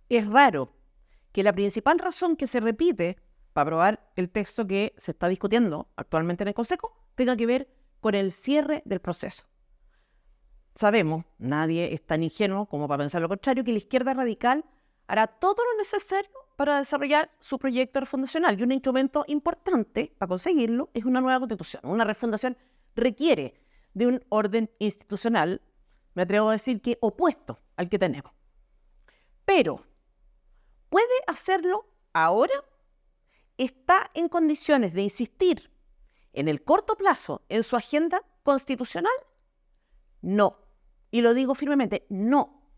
Es raro que la principal razón que se repite para aprobar el texto que se está discutiendo actualmente en el Consejo tenga que ver con el cierre del proceso. Sabemos, nadie es tan ingenuo como para pensar lo contrario, que la izquierda radical hará todo lo necesario para desarrollar su proyecto refundacional. Y un instrumento importante para conseguirlo es una nueva constitución. Una refundación requiere de un orden institucional, me atrevo a decir que opuesto al que tenemos. Pero, ¿puede hacerlo ahora? ¿Está en condiciones de insistir en el corto plazo en su agenda constitucional? No. Y lo digo firmemente, no.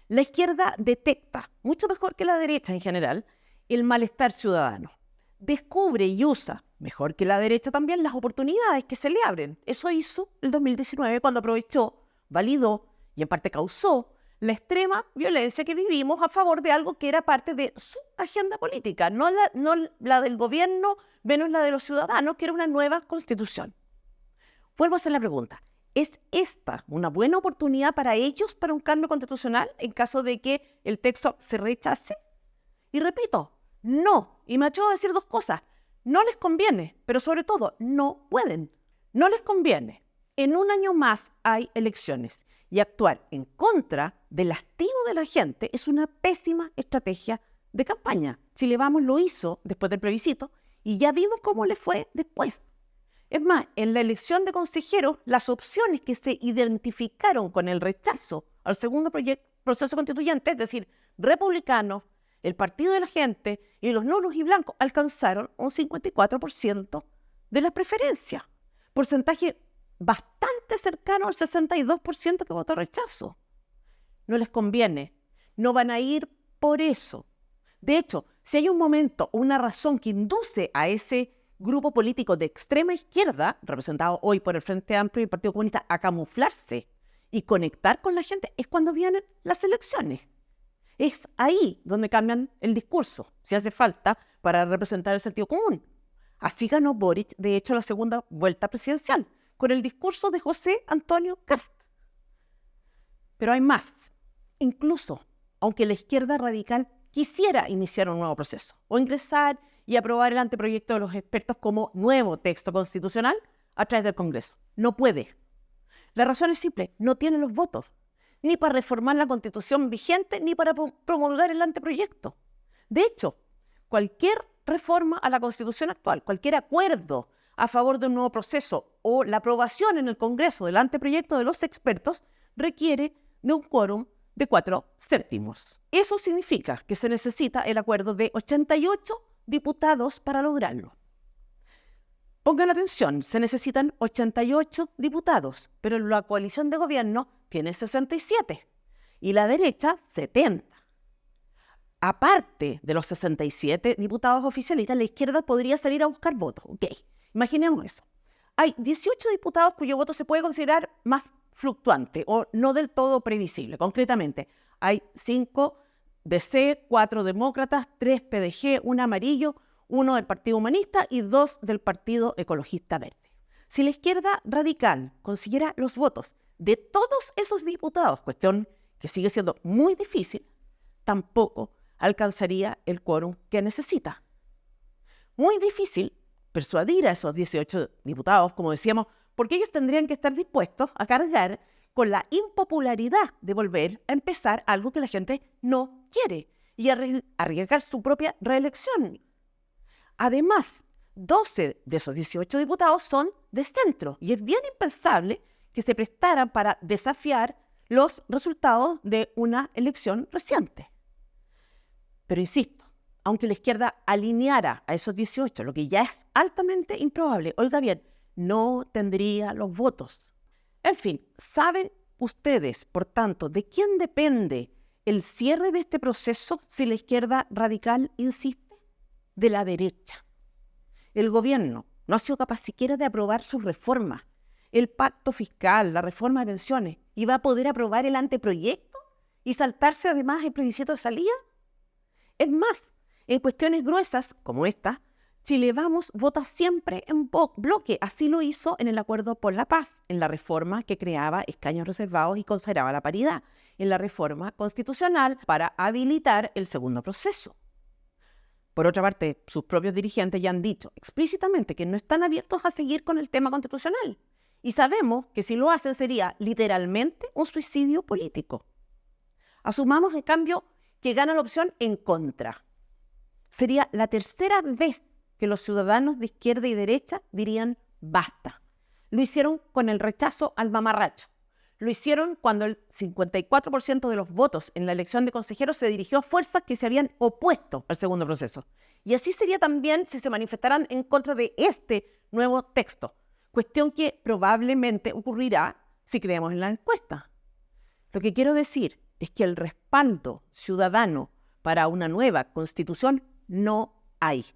La izquierda detecta, mucho mejor que la derecha en general, el malestar ciudadano. Descubre y usa, mejor que la derecha también, las oportunidades que se le abren. Eso hizo el 2019 cuando aprovechó, validó y en parte causó la extrema violencia que vivimos a favor de algo que era parte de su agenda política, no la del gobierno, menos la de los ciudadanos, que era una nueva constitución. Vuelvo a hacer la pregunta. ¿Es esta una buena oportunidad para ellos para un cambio constitucional en caso de que el texto se rechace? Y repito, no. Y me atrevo a decir dos cosas. No les conviene, pero sobre todo, no pueden. No les conviene. En un año más hay elecciones y actuar en contra del hastío de la gente es una pésima estrategia de campaña. Chile Vamos lo hizo después del plebiscito y ya vimos cómo le fue después. Es más, en la elección de consejeros, las opciones que se identificaron con el rechazo al segundo proceso constituyente, es decir, republicanos, el Partido de la Gente y los nulos y blancos, alcanzaron un 54% de las preferencias. Porcentaje bastante cercano al 62% que votó rechazo. No les conviene, no van a ir por eso. De hecho, si hay un momento o una razón que induce a ese grupo político de extrema izquierda, representado hoy por el Frente Amplio y el Partido Comunista, a camuflarse y conectar con la gente, es cuando vienen las elecciones. Es ahí donde cambian el discurso, si hace falta, para representar el sentido común. Así ganó Boric, de hecho, la segunda vuelta presidencial, con el discurso de José Antonio Kast. Pero hay más. Incluso, aunque la izquierda radical quisiera iniciar un nuevo proceso o ingresar y aprobar el anteproyecto de los expertos como nuevo texto constitucional a través del Congreso. No puede. La razón es simple, no tiene los votos, ni para reformar la Constitución vigente, ni para promulgar el anteproyecto. De hecho, cualquier reforma a la Constitución actual, cualquier acuerdo a favor de un nuevo proceso o la aprobación en el Congreso del anteproyecto de los expertos requiere de un quórum de 4/7. Eso significa que se necesita el acuerdo de 88 diputados para lograrlo. Pongan atención, se necesitan 88 diputados, pero la coalición de gobierno tiene 67 y la derecha 70. Aparte de los 67 diputados oficialistas, la izquierda podría salir a buscar votos. Ok, imaginemos eso. Hay 18 diputados cuyo voto se puede considerar más fluctuante o no del todo previsible. Concretamente, hay 5 DC, 4 demócratas, 3 PDG, 1 amarillo, 1 del Partido Humanista y 2 del Partido Ecologista Verde. Si la izquierda radical consiguiera los votos de todos esos diputados, cuestión que sigue siendo muy difícil, tampoco alcanzaría el quórum que necesita. Muy difícil persuadir a esos 18 diputados, como decíamos, porque ellos tendrían que estar dispuestos a cargar con la impopularidad de volver a empezar algo que la gente no quiere y arriesgar su propia reelección. Además, 12 de esos 18 diputados son de centro y es bien impensable que se prestaran para desafiar los resultados de una elección reciente. Pero insisto, aunque la izquierda alineara a esos 18, lo que ya es altamente improbable, oiga bien, no tendría los votos. En fin, ¿saben ustedes, por tanto, de quién depende el cierre de este proceso si la izquierda radical insiste? De la derecha. El gobierno no ha sido capaz siquiera de aprobar sus reformas, el pacto fiscal, la reforma de pensiones, y va a poder aprobar el anteproyecto y saltarse además el plebiscito de salida. Es más, en cuestiones gruesas como esta, Chile Vamos vota siempre en bloque. Así lo hizo en el Acuerdo por la Paz, en la reforma que creaba escaños reservados y consagraba la paridad, en la reforma constitucional para habilitar el segundo proceso. Por otra parte, sus propios dirigentes ya han dicho explícitamente que no están abiertos a seguir con el tema constitucional. Y sabemos que si lo hacen sería literalmente un suicidio político. Asumamos, en cambio, que gana la opción en contra. Sería la tercera vez que los ciudadanos de izquierda y derecha dirían basta. Lo hicieron con el rechazo al mamarracho. Lo hicieron cuando el 54% de los votos en la elección de consejeros se dirigió a fuerzas que se habían opuesto al segundo proceso. Y así sería también si se manifestaran en contra de este nuevo texto, cuestión que probablemente ocurrirá si creemos en la encuesta. Lo que quiero decir es que el respaldo ciudadano para una nueva constitución no hay.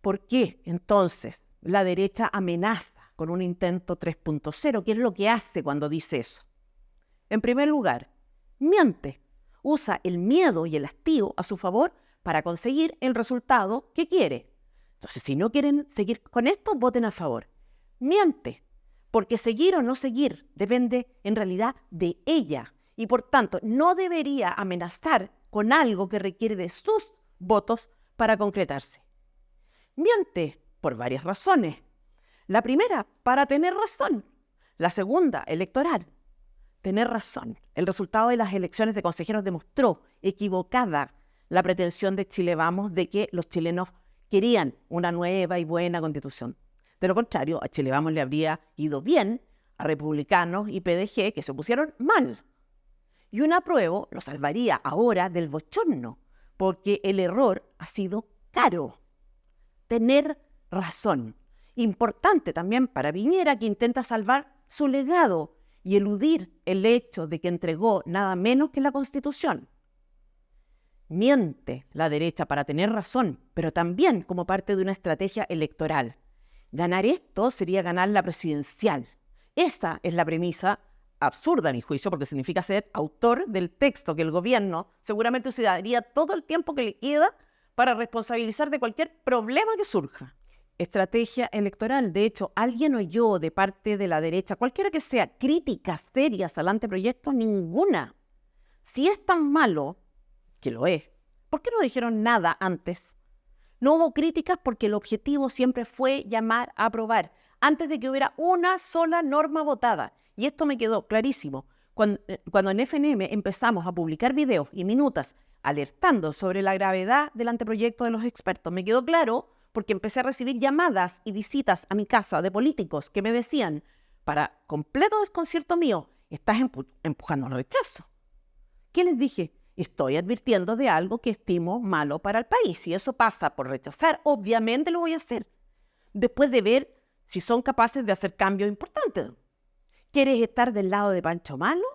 ¿Por qué entonces la derecha amenaza con un intento 3.0? ¿Qué es lo que hace cuando dice eso? En primer lugar, miente. Usa el miedo y el hastío a su favor para conseguir el resultado que quiere. Entonces, si no quieren seguir con esto, voten a favor. Miente, porque seguir o no seguir depende en realidad de ella y por tanto no debería amenazar con algo que requiere de sus votos para concretarse. Miente por varias razones. La primera, para tener razón. La segunda, electoral. Tener razón. El resultado de las elecciones de consejeros demostró equivocada la pretensión de Chile Vamos de que los chilenos querían una nueva y buena constitución. De lo contrario, a Chile Vamos le habría ido bien a republicanos y PDG que se opusieron mal. Y un apruebo lo salvaría ahora del bochorno, porque el error ha sido caro. Tener razón. Importante también para Piñera, que intenta salvar su legado y eludir el hecho de que entregó nada menos que la Constitución. Miente la derecha para tener razón, pero también como parte de una estrategia electoral. Ganar esto sería ganar la presidencial. Esta es la premisa absurda, a mi juicio, porque significa ser autor del texto que el gobierno seguramente se daría todo el tiempo que le queda para responsabilizar de cualquier problema que surja. Estrategia electoral. De hecho, ¿alguien oyó de parte de la derecha, cualquiera que sea, críticas serias al anteproyecto? Ninguna. Si es tan malo, que lo es, ¿por qué no dijeron nada antes? No hubo críticas porque el objetivo siempre fue llamar a aprobar, antes de que hubiera una sola norma votada. Y esto me quedó clarísimo. Cuando en FNM empezamos a publicar videos y minutas alertando sobre la gravedad del anteproyecto de los expertos, me quedó claro porque empecé a recibir llamadas y visitas a mi casa de políticos que me decían, para completo desconcierto mío, estás empujando al rechazo. ¿Qué les dije? Estoy advirtiendo de algo que estimo malo para el país. Si eso pasa por rechazar, obviamente lo voy a hacer. Después de ver si son capaces de hacer cambios importantes. ¿Quieres estar del lado de Pancho Malo?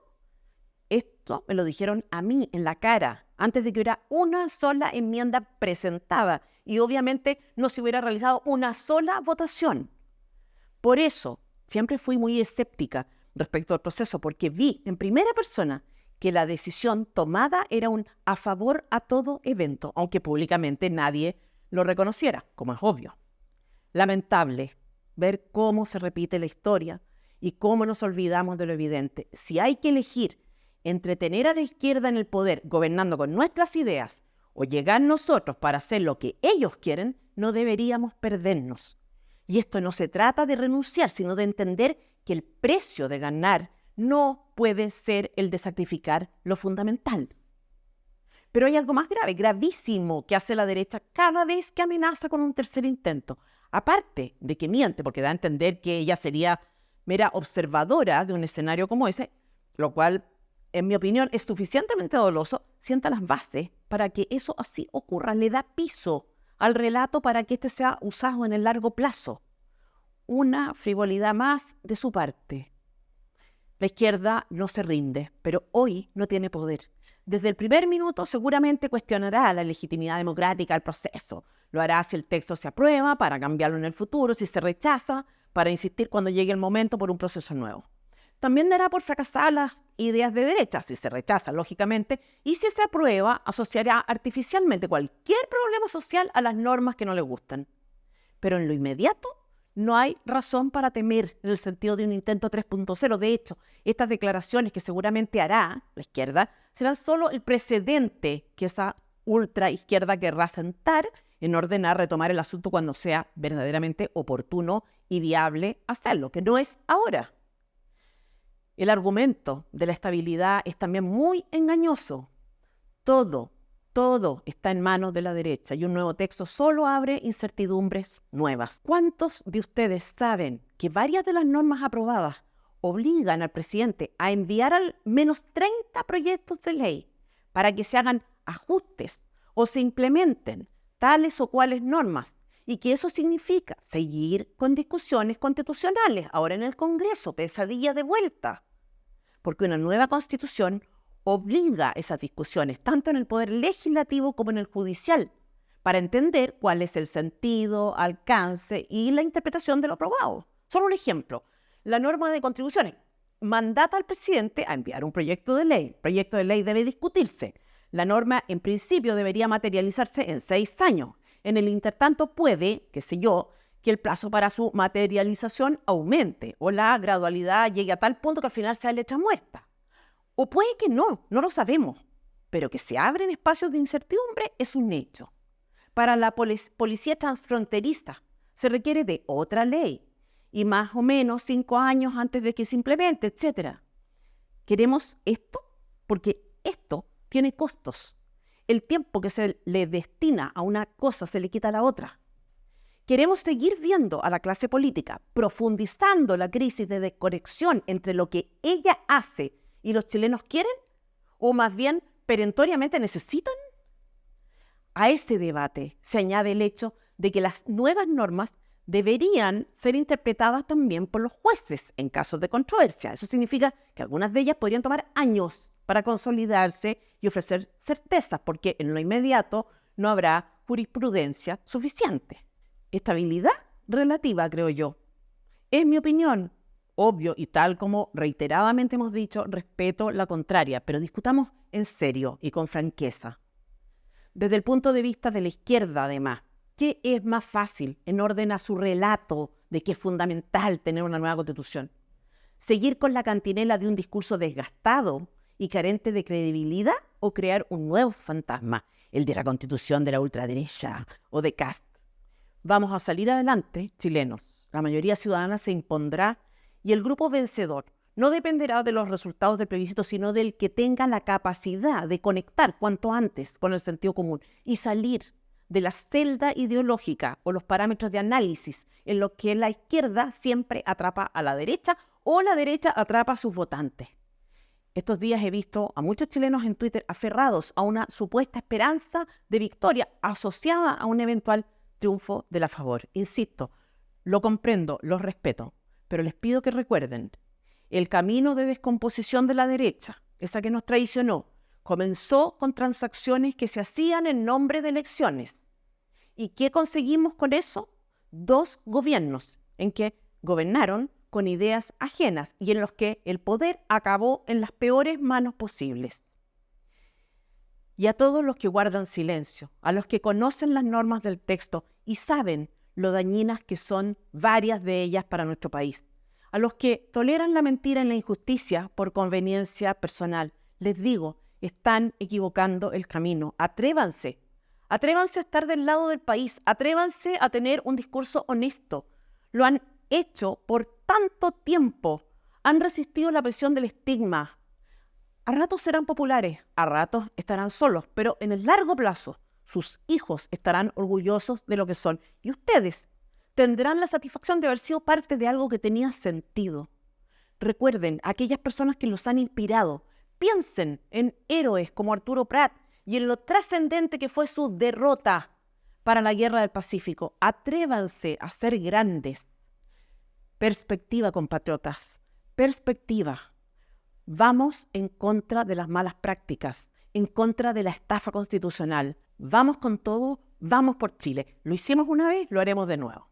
Esto me lo dijeron a mí en la cara, antes de que hubiera una sola enmienda presentada y obviamente no se hubiera realizado una sola votación. Por eso, siempre fui muy escéptica respecto al proceso, porque vi en primera persona que la decisión tomada era un a favor a todo evento, aunque públicamente nadie lo reconociera, como es obvio. Lamentable ver cómo se repite la historia y cómo nos olvidamos de lo evidente. Si hay que elegir entre tener a la izquierda en el poder gobernando con nuestras ideas o llegar nosotros para hacer lo que ellos quieren, no deberíamos perdernos. Y esto no se trata de renunciar, sino de entender que el precio de ganar no puede ser el de sacrificar lo fundamental. Pero hay algo más grave, gravísimo, que hace la derecha cada vez que amenaza con un tercer intento. Aparte de que miente, porque da a entender que ella sería mera observadora de un escenario como ese, lo cual, en mi opinión, es suficientemente doloso, sienta las bases para que eso así ocurra, le da piso al relato para que éste sea usado en el largo plazo. Una frivolidad más de su parte. La izquierda no se rinde, pero hoy no tiene poder. Desde el primer minuto seguramente cuestionará la legitimidad democrática del proceso. Lo hará si el texto se aprueba, para cambiarlo en el futuro, si se rechaza, para insistir cuando llegue el momento por un proceso nuevo. también dará por fracasadas las ideas de derecha, si se rechaza, lógicamente, y si se aprueba, asociará artificialmente cualquier problema social a las normas que no le gustan. Pero en lo inmediato, no hay razón para temer en el sentido de un intento 3.0. De hecho, estas declaraciones que seguramente hará la izquierda serán solo el precedente que esa ultraizquierda querrá sentar en orden a retomar el asunto cuando sea verdaderamente oportuno y viable hacerlo, que no es ahora. El argumento de la estabilidad es también muy engañoso. Todo está en manos de la derecha y un nuevo texto solo abre incertidumbres nuevas. ¿Cuántos de ustedes saben que varias de las normas aprobadas obligan al presidente a enviar al menos 30 proyectos de ley para que se hagan ajustes o se implementen tales o cuales normas? Y que eso significa seguir con discusiones constitucionales, ahora en el Congreso, pesadilla de vuelta. Porque una nueva Constitución obliga esas discusiones, tanto en el poder legislativo como en el judicial, para entender cuál es el sentido, alcance y la interpretación de lo aprobado. Solo un ejemplo, la norma de contribuciones mandata al presidente a enviar un proyecto de ley. El proyecto de ley debe discutirse. La norma, en principio, debería materializarse en 6 años. En el intertanto puede, qué sé yo, que el plazo para su materialización aumente o la gradualidad llegue a tal punto que al final sea letra muerta. O puede que no lo sabemos, pero que se abren espacios de incertidumbre es un hecho. Para la policía transfronteriza se requiere de otra ley y más o menos 5 años antes de que se implemente, etc. ¿Queremos esto? Porque esto tiene costos. El tiempo que se le destina a una cosa se le quita a la otra. ¿Queremos seguir viendo a la clase política profundizando la crisis de desconexión entre lo que ella hace y los chilenos quieren? ¿O más bien perentoriamente necesitan? A este debate se añade el hecho de que las nuevas normas deberían ser interpretadas también por los jueces en casos de controversia. Eso significa que algunas de ellas podrían tomar años para consolidarse y ofrecer certezas, porque en lo inmediato no habrá jurisprudencia suficiente. Estabilidad relativa, creo yo. Es mi opinión. Obvio, y tal como reiteradamente hemos dicho, respeto la contraria, pero discutamos en serio y con franqueza. Desde el punto de vista de la izquierda, además, ¿qué es más fácil en orden a su relato de que es fundamental tener una nueva Constitución? ¿Seguir con la cantinela de un discurso desgastado y carente de credibilidad o crear un nuevo fantasma, el de la Constitución de la ultraderecha o de Kast? Vamos a salir adelante, chilenos. La mayoría ciudadana se impondrá y el grupo vencedor no dependerá de los resultados del plebiscito, sino del que tenga la capacidad de conectar cuanto antes con el sentido común y salir de la celda ideológica o los parámetros de análisis en los que la izquierda siempre atrapa a la derecha o la derecha atrapa a sus votantes. Estos días he visto a muchos chilenos en Twitter aferrados a una supuesta esperanza de victoria asociada a un eventual triunfo de la favor. Insisto, lo comprendo, lo respeto, pero les pido que recuerden, el camino de descomposición de la derecha, esa que nos traicionó, comenzó con transacciones que se hacían en nombre de elecciones. ¿Y qué conseguimos con eso? 2 gobiernos en que gobernaron con ideas ajenas y en los que el poder acabó en las peores manos posibles. Y a todos los que guardan silencio, a los que conocen las normas del texto y saben lo dañinas que son varias de ellas para nuestro país, a los que toleran la mentira y la injusticia por conveniencia personal, les digo, están equivocando el camino. Atrévanse a estar del lado del país, atrévanse a tener un discurso honesto. Lo han hecho por tanto tiempo, han resistido la presión del estigma. A ratos serán populares, a ratos estarán solos, pero en el largo plazo sus hijos estarán orgullosos de lo que son. Y ustedes tendrán la satisfacción de haber sido parte de algo que tenía sentido. Recuerden a aquellas personas que los han inspirado. Piensen en héroes como Arturo Prat y en lo trascendente que fue su derrota para la Guerra del Pacífico. Atrévanse a ser grandes. Perspectiva, compatriotas. Perspectiva. Vamos en contra de las malas prácticas, en contra de la estafa constitucional. Vamos con todo, vamos por Chile. Lo hicimos una vez, lo haremos de nuevo.